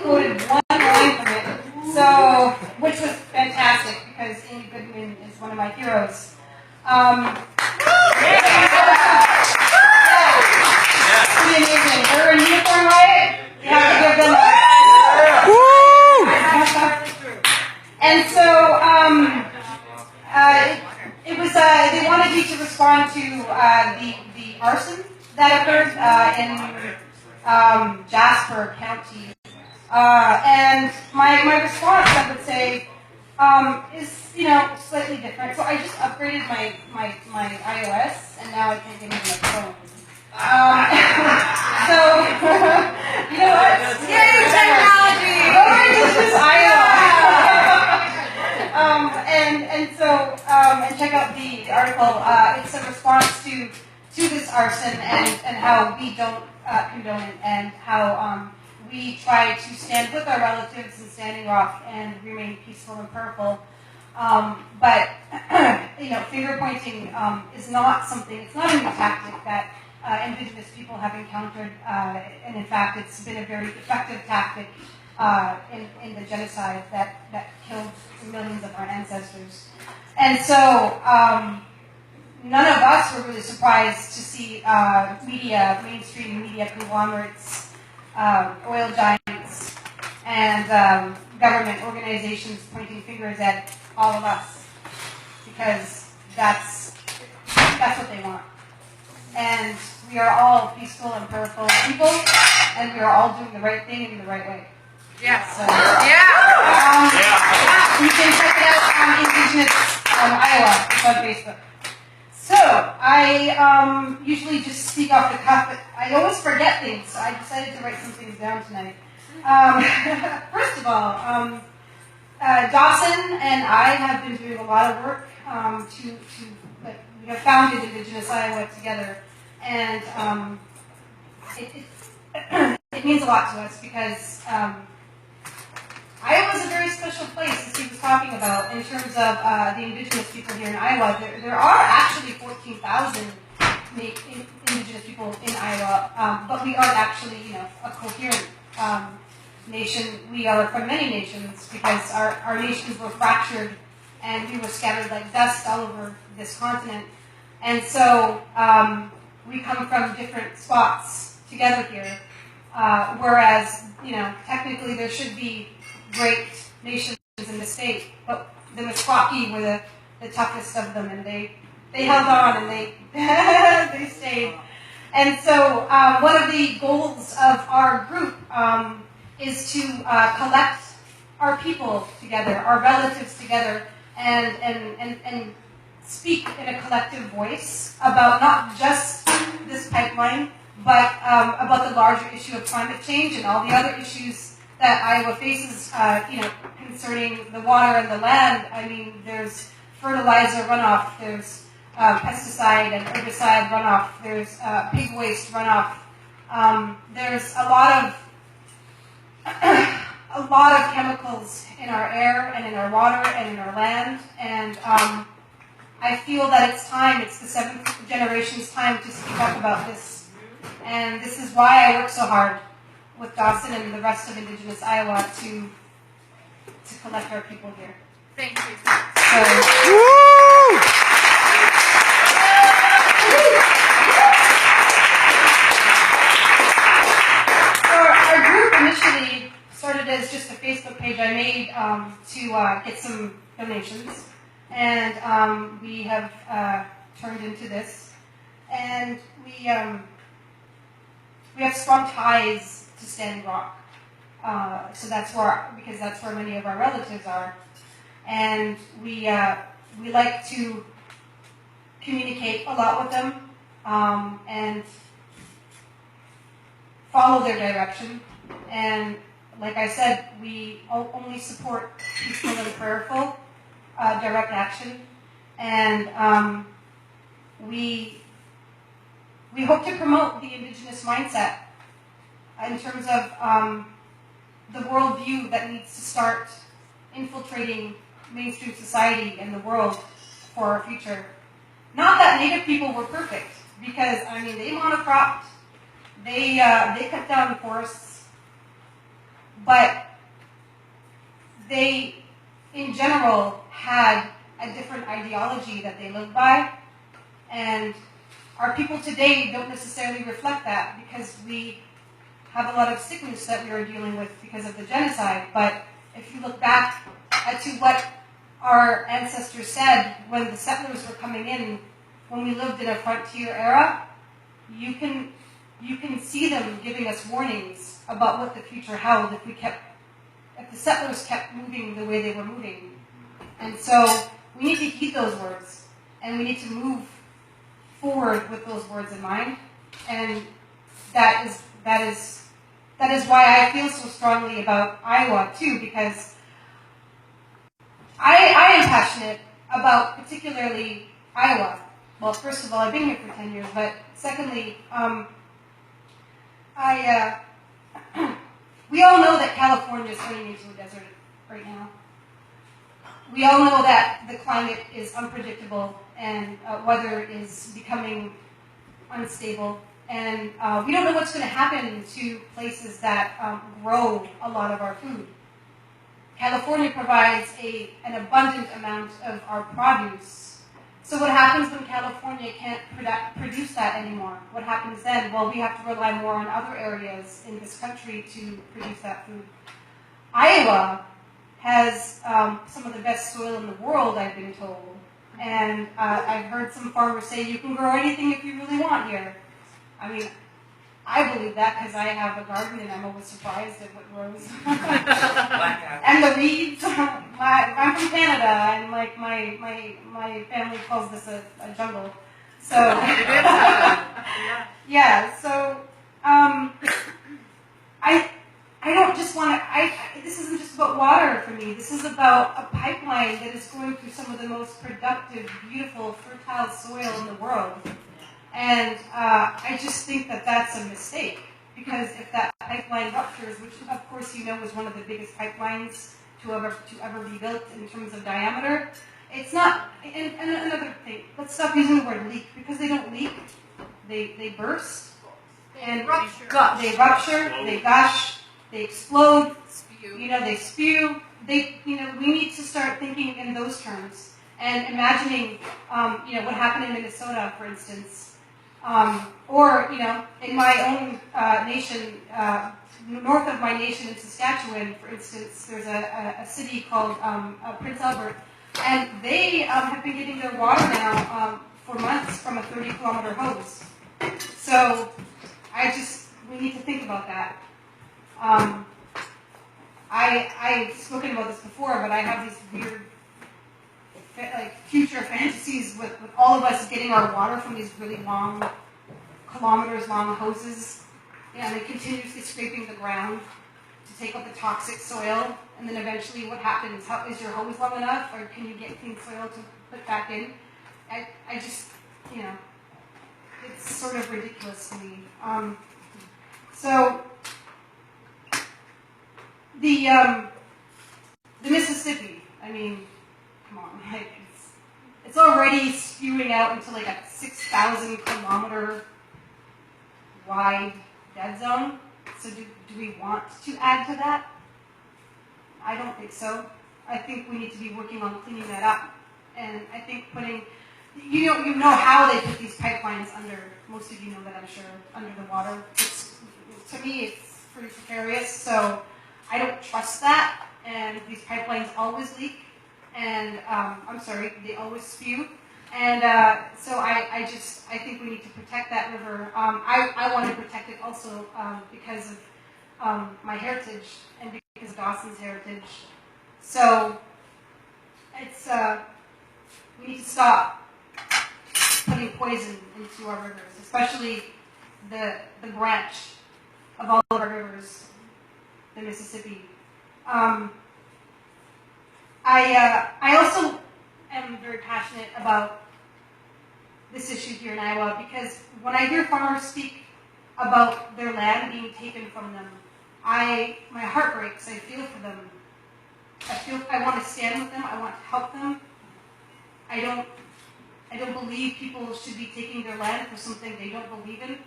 quoted one line from it, so which was fantastic because Amy Goodman is one of my heroes. Pretty amazing. They're in uniform, right? You have to give them And so it was. They wanted me to respond to the arson that occurred in Jasper County, and my response, I would say, is slightly different. So I just upgraded my iOS, and now I can get into my phone. So you know what? Yay, technology! Just iOS. And check out the article. It's a response to this arson and how we don't condone it, and how we try to stand with our relatives in Standing Rock and remain peaceful and prayerful. But finger pointing is not something. It's not a new tactic that Indigenous people have encountered, and in fact, it's been a very effective tactic in the genocide that killed millions of our ancestors. And so none of us were really surprised to see mainstream media conglomerates, oil giants, and government organizations pointing fingers at all of us, because that's what they want. And we are all peaceful and prayerful people, and we are all doing the right thing in the right way. Yes. So, you can check it out on Indigenous Iowa. It's on Facebook. So I usually just speak off the cuff, but I always forget things, so I decided to write some things down tonight. First of all, Dawson and I have been doing a lot of work we have founded Indigenous Iowa together, and it means a lot to us because Iowa is a very special place, as he was talking about, in terms of the Indigenous people here in Iowa. There are actually 14,000 Indigenous people in Iowa, but we aren't actually, a coherent nation. We are from many nations because our nations were fractured and we were scattered like dust all over this continent. And so we come from different spots together here, whereas, technically there should be great nations in the state, but the Meskwaki were the toughest of them, and they held on and they they stayed. And so one of the goals of our group is to collect our people together, our relatives together, and speak in a collective voice about not just this pipeline, but about the larger issue of climate change and all the other issues that Iowa faces, concerning the water and the land. I mean, there's fertilizer runoff, there's pesticide and herbicide runoff, there's pig waste runoff. There's a lot of chemicals in our air and in our water and in our land, and I feel that it's the seventh generation's time to speak up about this. And this is why I work so hard with Dawson and the rest of Indigenous Iowa to collect our people here. Thank you. Our group initially started as just a Facebook page I made to get some donations, and we have turned into this, and we have strong ties to Standing Rock, so because that's where many of our relatives are, and we like to communicate a lot with them and follow their direction. And like I said, we only support peaceful and prayerful direct action, and we hope to promote the Indigenous mindset in terms of the worldview that needs to start infiltrating mainstream society and the world for our future. Not that Native people were perfect, because they monocropped, they cut down forests, but they, in general, had a different ideology that they lived by, and our people today don't necessarily reflect that because we have a lot of sickness that we are dealing with because of the genocide. But if you look back to what our ancestors said when the settlers were coming in, when we lived in a frontier era, you can see them giving us warnings about what the future held if the settlers kept moving the way they were moving. And so we need to heed those words, and we need to move forward with those words in mind. And that is why I feel so strongly about Iowa too, because I am passionate about particularly Iowa. Well, first of all, I've been here for 10 years, but secondly, we all know that California is turning into a desert right now. We all know that the climate is unpredictable and weather is becoming unstable. And we don't know what's going to happen to places that grow a lot of our food. California provides an abundant amount of our produce. So what happens when California can't produce that anymore? What happens then? Well, we have to rely more on other areas in this country to produce that food. Iowa has some of the best soil in the world, I've been told. And I've heard some farmers say you can grow anything if you really want here. I mean, I believe that because I have a garden and I'm always surprised at what grows. And the weeds. I'm from Canada, and like my family calls this a jungle. So yeah. So I don't just want to. This isn't just about water for me. This is about a pipeline that is going through some of the most productive, beautiful, fertile soil in the world. And I just think that that's a mistake, because if that pipeline ruptures, which of course you know is one of the biggest pipelines to ever be built in terms of diameter, it's not. And another thing, let's stop using the word leak, because they don't leak. They burst, and they rupture, they gush, they explode. They spew. We need to start thinking in those terms and imagining, what happened in Minnesota, for instance. Or, in my own nation, north of my nation in Saskatchewan, for instance, there's a city called Prince Albert, and they have been getting their water now for months from a 30-kilometer hose. So we need to think about that. I've spoken about this before, but I have these weird future fantasies with all of us getting our water from these really long, kilometers-long hoses, and then continuously scraping the ground to take out the toxic soil, and then eventually what happens? Is your hose long enough, or can you get clean soil to put back in? I just, it's sort of ridiculous to me. So the Mississippi, I mean, come on, it's already spewing out into like a 6,000 kilometer wide dead zone. So do we want to add to that? I don't think so. I think we need to be working on cleaning that up. And I think putting, you know how they put these pipelines under, most of you know that, I'm sure, under the water. To me, it's pretty precarious, so I don't trust that. And these pipelines always leak. And they always spew. And so I think we need to protect that river. I want to protect it also because of my heritage and because of Dawson's heritage. So it's we need to stop putting poison into our rivers, especially the branch of all of our rivers, the Mississippi. I also am very passionate about this issue here in Iowa, because when I hear farmers speak about their land being taken from them, my heart breaks. I feel for them. I want to stand with them. I want to help them. I don't believe people should be taking their land for something they don't believe in.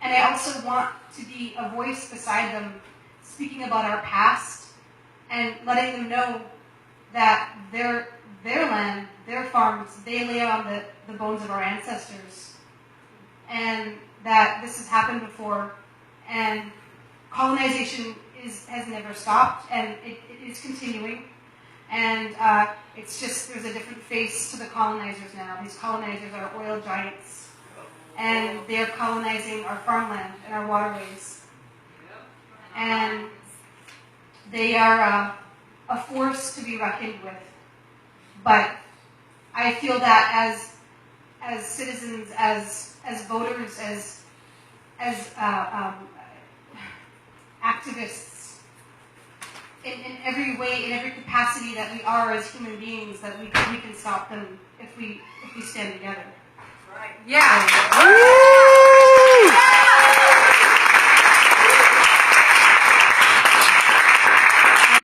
And I also want to be a voice beside them, speaking about our past and letting them know that their land, their farms, they lay on the bones of our ancestors. And that this has happened before. And colonization has never stopped, and it is continuing. And it's just, there's a different face to the colonizers now. These colonizers are oil giants. And they're colonizing our farmland and our waterways. And they are a force to be reckoned with. But I feel that as citizens, as voters, as activists, in every way, in every capacity that we are as human beings, that we can stop them if we stand together. Right. Yeah.